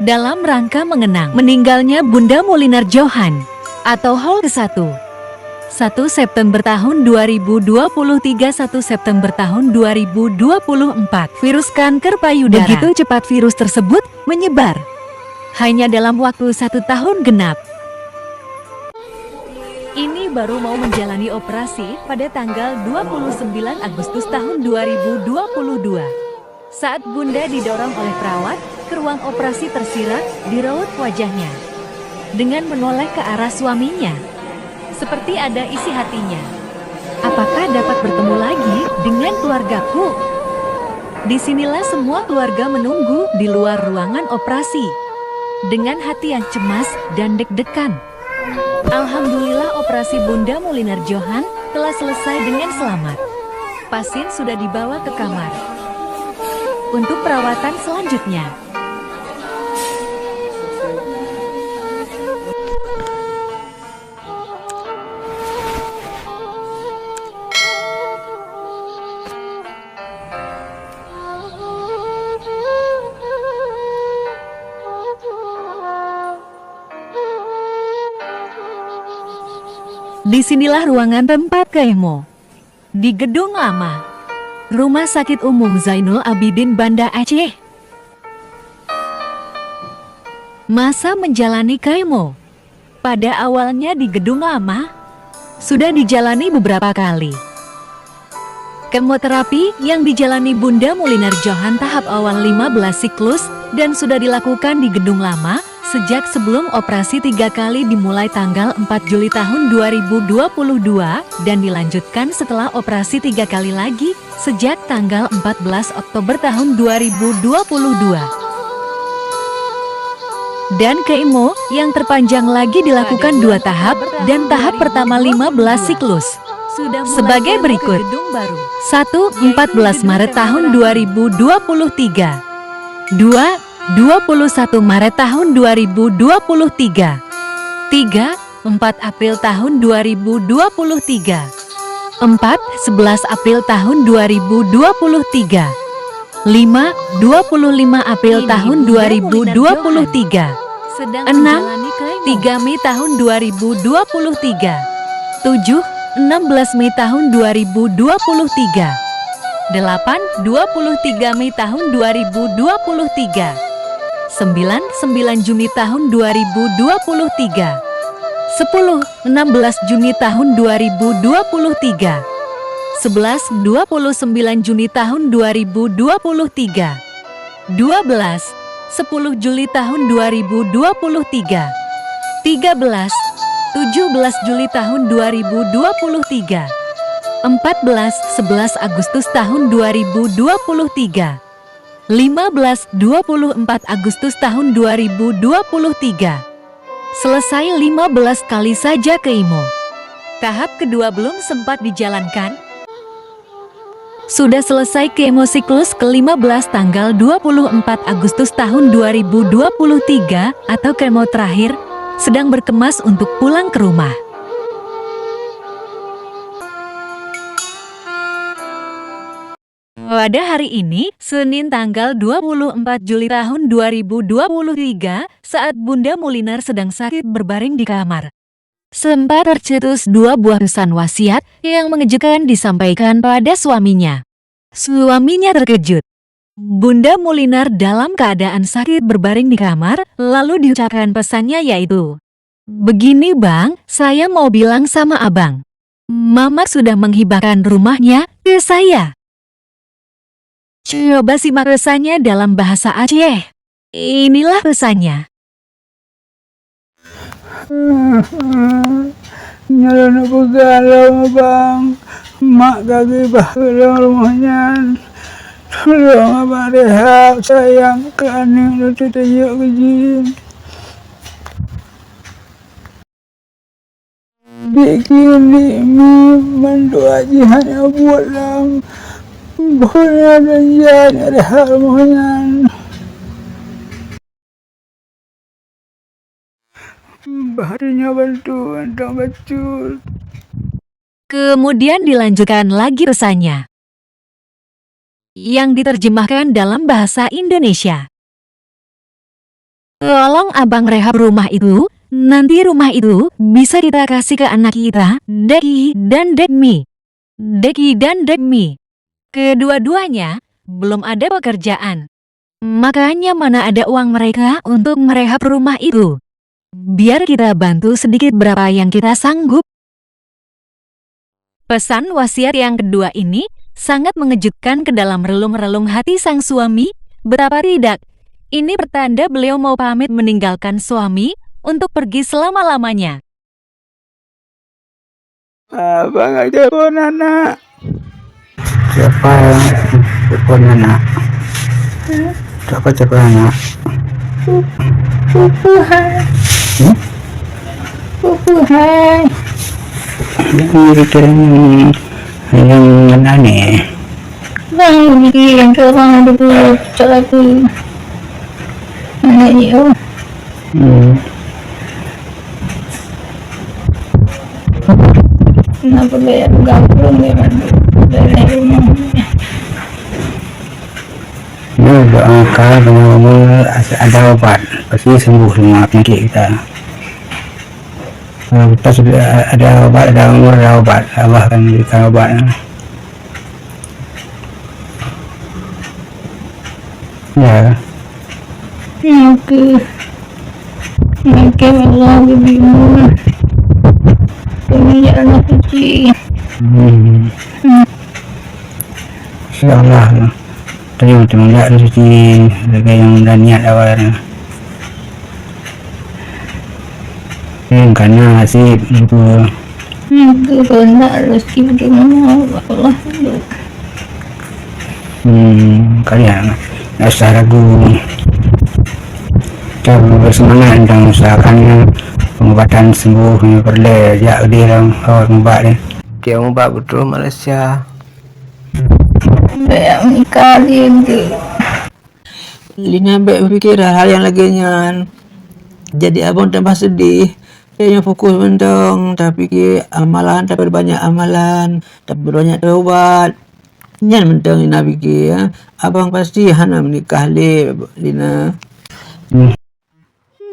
dalam rangka mengenang meninggalnya Bunda Moliner Johan atau Hall ke-1. 1 September tahun 2023, 1 September tahun 2024. Virus kanker payudara. Begitu cepat virus tersebut menyebar. Hanya dalam waktu 1 tahun genap. Ini baru mau menjalani operasi pada tanggal 29 Agustus tahun 2022. Saat Bunda didorong oleh perawat ke ruang operasi tersirat di raut wajahnya dengan menoleh ke arah suaminya. Seperti ada isi hatinya. Apakah dapat bertemu lagi dengan keluargaku? Disinilah semua keluarga menunggu di luar ruangan operasi. Dengan hati yang cemas dan deg-degan. Alhamdulillah operasi Bunda Moliner Johan telah selesai dengan selamat. Pasien sudah dibawa ke kamar untuk perawatan selanjutnya. Disinilah ruangan tempat kemo di Gedung Lama Rumah Sakit Umum Zainul Abidin Banda Aceh. Masa menjalani kemo pada awalnya di Gedung Lama sudah dijalani beberapa kali. Kemoterapi yang dijalani Bunda Moliner Johan tahap awal 15 siklus dan sudah dilakukan di Gedung Lama sejak sebelum operasi 3 kali dimulai tanggal 4 Juli tahun 2022 dan dilanjutkan setelah operasi 3 kali lagi sejak tanggal 14 Oktober tahun 2022. Dan kemo yang terpanjang lagi dilakukan 2 tahap dan tahap pertama 15 siklus. Sebagai berikut. 1. 14 Maret tahun 2023. 2. 21 Maret tahun 2023. 3. 4 April tahun 2023. 4. 11 April tahun 2023. 5. 25 April tahun 2023. 6. 3 Mei tahun 2023. 7. 16 Mei tahun 2023. 8. 23 Mei tahun 2023. 9 Juni tahun 2023. 10 16 Juni tahun 2023. 11 29 Juni tahun 2023. 12 10 Juli tahun 2023. 13 17 Juli tahun 2023. 14 11 Agustus tahun 2023. 15 24 Agustus tahun 2023. Selesai 15 kali saja kemo. Tahap kedua belum sempat dijalankan. Sudah selesai kemo siklus ke-15 tanggal 24 Agustus tahun 2023 atau kemo terakhir, sedang berkemas untuk pulang ke rumah. Pada hari ini, Senin tanggal 24 Juli tahun 2023, saat Bunda Moliner sedang sakit berbaring di kamar, sempat tercetus 2 buah pesan wasiat yang mengejutkan disampaikan pada suaminya. Suaminya terkejut. Bunda Moliner dalam keadaan sakit berbaring di kamar, lalu diucapkan pesannya yaitu, "Begini Bang, saya mau bilang sama Abang. Mama sudah menghibahkan rumahnya ke saya." Coba simak pesannya dalam bahasa Aceh. Inilah pesannya. Nyala nak pegalau bang, mak kaki bahaya rumahnya. Tolong abang rehat, sayang ke anak itu tajuk kerja. Bikin ni mandu aja hanya buat lang. Boleh belanja ada hal mohon. Barunya bantu, betul. Kemudian dilanjutkan lagi pesannya, yang diterjemahkan dalam bahasa Indonesia. Tolong abang rehab rumah itu. Nanti rumah itu bisa kita kasih ke anak kita, Deki dan Dekmi. Deki dan Dekmi. Kedua-duanya belum ada pekerjaan. Makanya mana ada uang mereka untuk merehab rumah itu. Biar kita bantu sedikit berapa yang kita sanggup. Pesan wasiat yang kedua ini sangat mengejutkan ke dalam relung-relung hati sang suami. Betapa tidak, ini pertanda beliau mau pamit meninggalkan suami untuk pergi selama-lamanya. Abang ada pun anak. Siapa yang telepon anak? Siapa telepon anak? Pupu hai. Pupu hai. Yang mana nih? Bang bikin orang dulu lagi. Anak dia. Kenapa bayar gabung ya dari rumahnya? Kalau ada obat pasti sembuh semua penyakit kita. Kalau kita sudah ada obat, ada umur, ada obat, Allah akan memberikan obatnya. Ya. Oke, Allah bingung. Ini anak kecil. Insyaallah terima lihat rezeki yang dah niat awalnya. Karena nasib itu. Itu kena rezeki bagaimana Allah. Kalian tak usah ragu. Kita bersemangat dan usahakan pengobatan sembuh perle jak dia orang ubat ni. Dia ubat betul Malaysia. Bayang kali itu. Lina baik berfikir hal yang laginya. Jadi abang tambah sedih. Dia yang fokus mendong, tapi amalan, tapi banyak amalan, tapi banyak taubat. Nyan mendong Lina fikir ya. Abang pasti hana menikah Lina.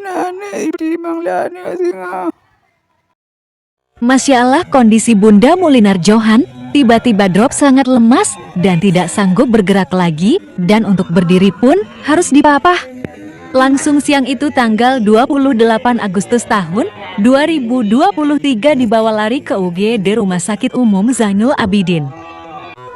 Nenek timang lana singa. Masya Allah, kondisi Bunda Molinar Johan tiba-tiba drop sangat lemas dan tidak sanggup bergerak lagi, dan untuk berdiri pun harus dipapah. Langsung siang itu tanggal 28 Agustus tahun 2023 dibawa lari ke UGD Rumah Sakit Umum Zainul Abidin.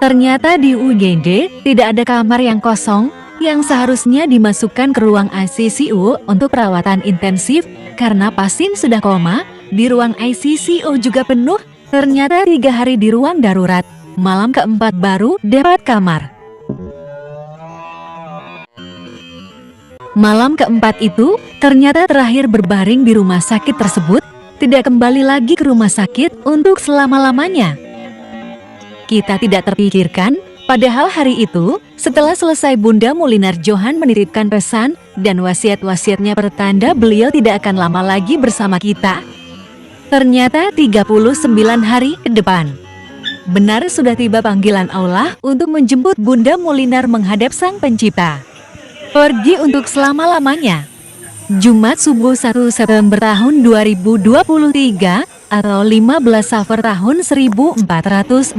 Ternyata di UGD tidak ada kamar yang kosong yang seharusnya dimasukkan ke ruang ICU untuk perawatan intensif karena pasien sudah koma. Di ruang ICU juga penuh. Ternyata 3 hari di ruang darurat. Malam keempat baru dapat kamar. Malam keempat itu ternyata terakhir berbaring di rumah sakit tersebut, tidak kembali lagi ke rumah sakit untuk selama-lamanya. Kita tidak terpikirkan, padahal hari itu setelah selesai Bunda Molinar Johan menitipkan pesan dan wasiat-wasiatnya pertanda beliau tidak akan lama lagi bersama kita. Ternyata 39 hari ke depan. Benar sudah tiba panggilan Allah untuk menjemput Bunda Molinar menghadap Sang Pencipta. Pergi untuk selama-lamanya. Jumat subuh 1 September tahun 2023 atau 15 Safar tahun 1445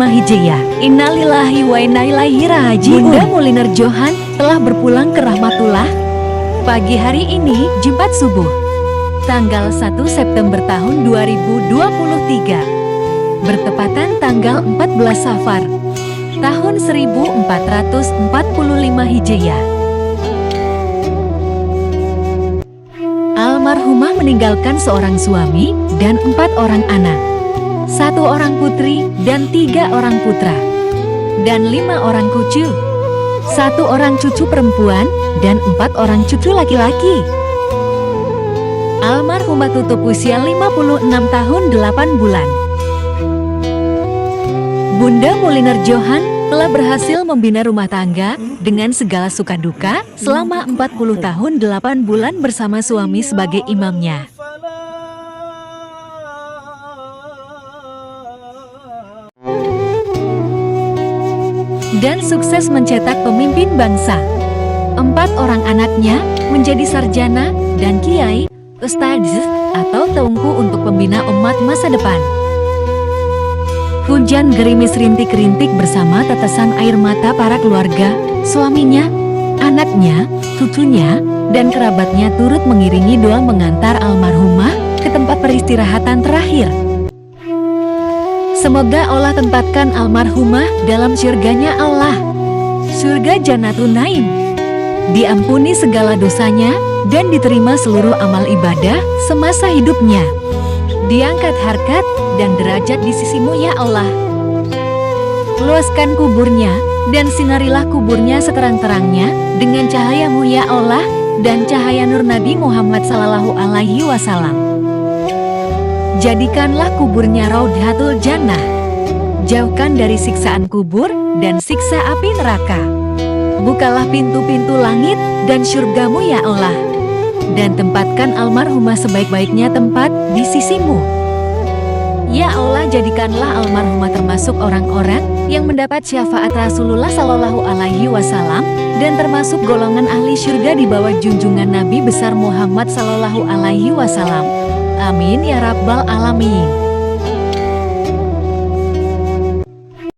Hijriah. Innalillahi wa inna ilaihi raji'un. Bunda Molinar Johan telah berpulang ke rahmatullah. Pagi hari ini Jumat subuh tanggal 1 September tahun 2023 bertepatan tanggal 14 Safar tahun 1445 Hijriah. Almarhumah meninggalkan seorang suami dan 4 orang anak, 1 orang putri dan 3 orang putra, dan 5 orang cucu, 1 orang cucu perempuan dan 4 orang cucu laki-laki. Almarhumah tutup usia 56 tahun 8 bulan. Bunda Molinar Johan telah berhasil membina rumah tangga dengan segala suka duka selama 40 tahun 8 bulan bersama suami sebagai imamnya. Dan sukses mencetak pemimpin bangsa. 4 orang anaknya menjadi sarjana dan kiai, ustadz, atau teungku untuk pembina umat masa depan. Hujan gerimis rintik-rintik bersama tetesan air mata para keluarga, suaminya, anaknya, cucunya, dan kerabatnya turut mengiringi doa mengantar almarhumah ke tempat peristirahatan terakhir. Semoga Allah tempatkan almarhumah dalam surganya Allah, surga Janatun Naim. Diampuni segala dosanya dan diterima seluruh amal ibadah semasa hidupnya. Diangkat harkat dan derajat di sisimu ya Allah. Luaskan kuburnya dan sinarilah kuburnya seterang-terangnya dengan cahayamu ya Allah dan cahaya nur Nabi Muhammad Sallallahu Alaihi Wasallam. Jadikanlah kuburnya Raudhatul Jannah. Jauhkan dari siksaan kubur dan siksa api neraka. Bukalah pintu-pintu langit dan surgamu ya Allah. Dan tempatkan almarhumah sebaik-baiknya tempat di sisimu. Ya Allah, jadikanlah almarhumah termasuk orang-orang yang mendapat syafaat Rasulullah Sallallahu Alaihi Wasallam dan termasuk golongan ahli surga di bawah junjungan Nabi besar Muhammad Sallallahu Alaihi Wasallam. Amin ya Rabbal Alamin.